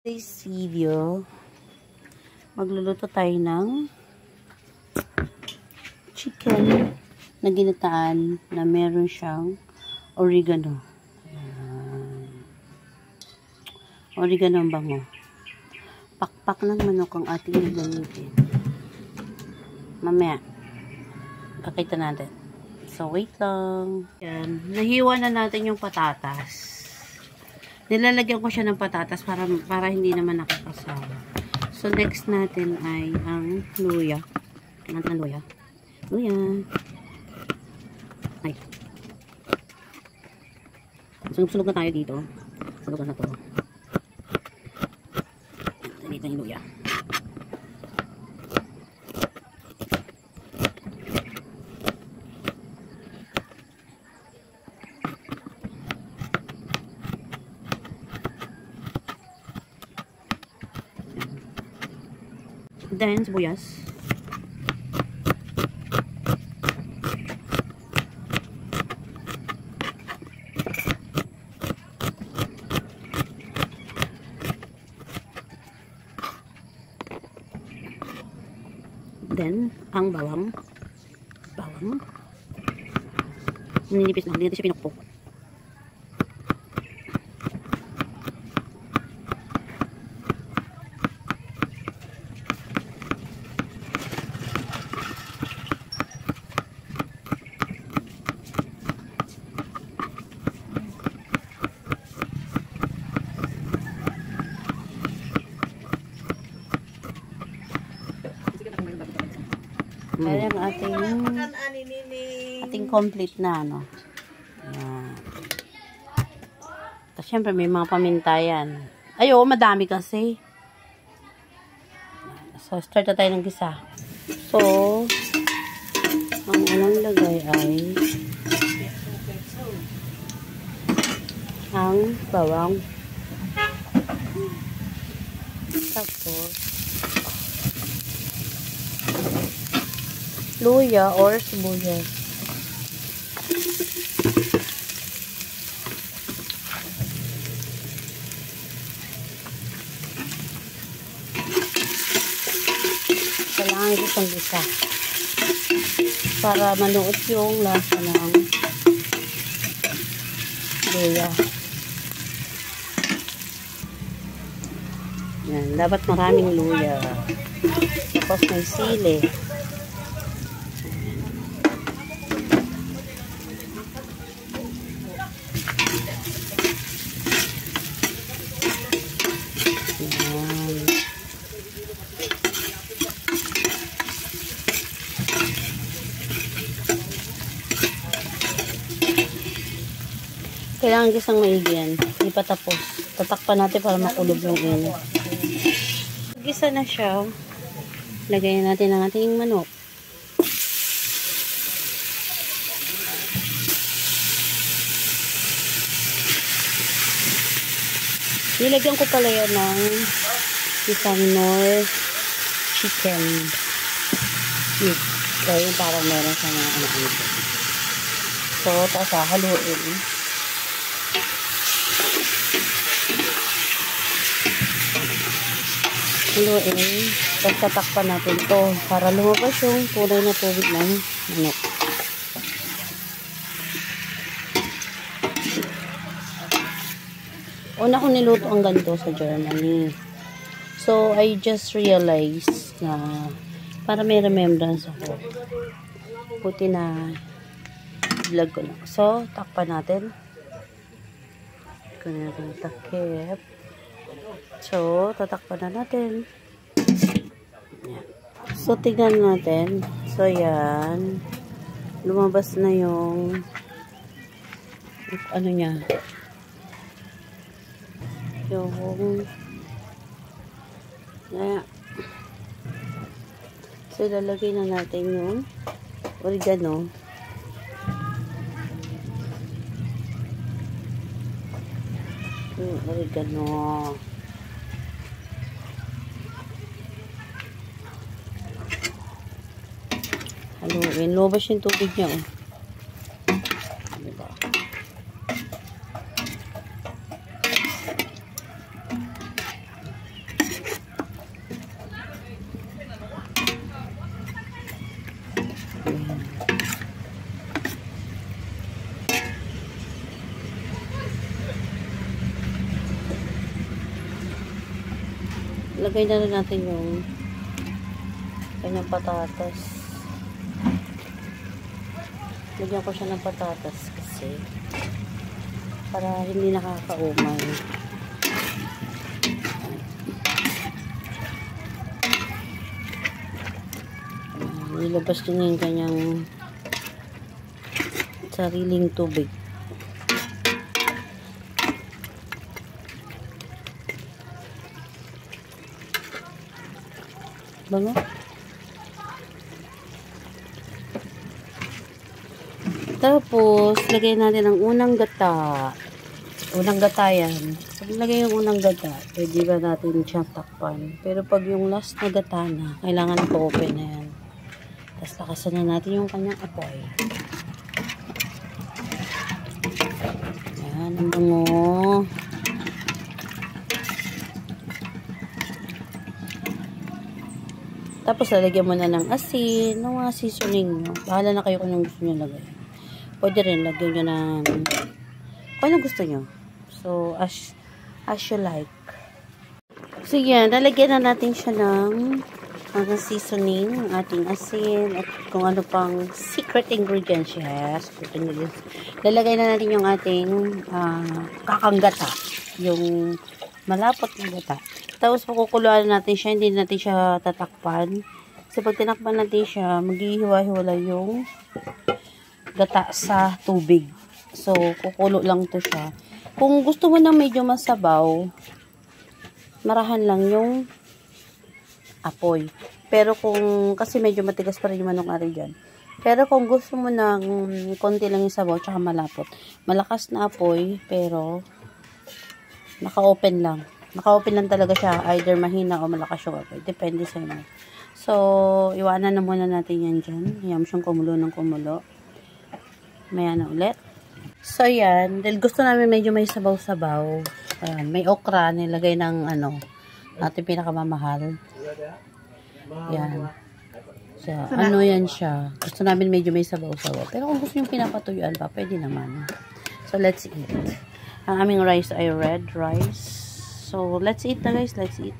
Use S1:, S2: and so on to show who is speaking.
S1: Today's video, magluluto tayo ng chicken na ginataan na meron siyang oregano. Oregano ang bango. Pakpak ng manok ang ating gagamitin. Mamaya, pakita natin. So, wait lang. Yan. Nahiwa na natin yung patatas. Nilalagyan ko siya ng patatas para hindi naman nakakasama. So, next natin ay ang luya. Kailangan ng luya. Luya. Ay. Sunog-sunog na tayo dito. Sunog na to. Dito yung luya. Then, sibuyas. Then, ang bawang. Bawang. Ninipis na. Hindi natin siya pinukpok. Kaya ang ating complete na, ano. Ayan. Tapos, syempre, may mga pamintayan. Ay, oo, madami kasi. So, start na tayo ng gisa. So, ang unang lagay ay ang bawang. Tapos, luya or sibuyas. Kailangan itong gisa para manuot yung lasa ng luya. Yan, dapat maraming luya. Tapos may sili. Kailangan gisang maigi yan. Hindi pa tapos. Tatakpan natin para makulog yung init. Gisa na siya. Lagayan natin ang ating manok. Nilagyan ko pala yan ng isang Knorr chicken. Kaya yung parang meron sa mga ano-ano. So, tapos haluin. Haluin. Tapos tatakpan natin to para lumabas yung tunay na tubig ng manok. Una ko niluto ang ganito sa Germany. So, I just realized na para may remembrance ako. Puti na vlog ko na. So, takpan natin. Kunin natin yung takip. So, tatakpan na natin. Yan. So, tignan natin. So, yan. Lumabas na yung ano niya. Yung so, lalagay na natin yung oregano. Yung oregano. Haluin. Lobas yung tubig niya, oh. Diba? lagay na rin natin yung kanyang patatas. Lagyan ko siya ng patatas kasi para hindi nakakaumay. Nilabas din yung kanyang sariling tubig. Bango? Tapos, lagay natin ang unang gata. Unang gata yan. Pag lagay yung unang gata, pwede ba natin siyang takpan. Pero pag yung last na gata na, kailangan pa-open na yan. Tapos, lakasan na natin yung kanyang apoy. Yan, ang bango. Tapos, lalagyan mo na ng asin, ng mga seasoning nyo. Bahala na kayo kung anong gusto nyo lagay. Pwede rin, lagyan nyo ng kung anong gusto nyo. So, as you like. So, yan. Lalagyan na natin siya ng seasoning, ng ating asin, at kung ano pang secret ingredients. Yes, secret ingredients. Lalagay na natin yung ating kakanggata. Yung malapot na gata. Tapos, pakukuluan natin siya. Hindi natin siya tatakpan. Kasi pag tinakpan natin siya, maghihiwa-hiwala yung gata sa tubig. So, kukulo lang to siya. Kung gusto mo na medyo masabaw, marahan lang yung apoy. Pero kung, kasi medyo matigas pa rin yung manok ari dyan. Pero kung gusto mo ng konti lang yung sabaw, tsaka malapot. Malakas na apoy, pero naka-open lang. Naka-open lang talaga siya. Either mahina o malakas yung apoy. Depende sa inyo. So, iwanan na muna natin yan dyan. Hayaan mo siyang kumulo ng kumulo. Maya na ulit. So, yan. Dahil gusto namin medyo may sabaw-sabaw. Ayan, may okra. Nilagay ng ating pinakamamahal. Yan. So, ano yan siya. Gusto namin medyo may sabaw-sabaw. Pero kung gusto yung pinapatuyuan pa, pwede naman. So, let's eat. Ang aming rice ay red rice. So, let's eat na guys. Let's eat.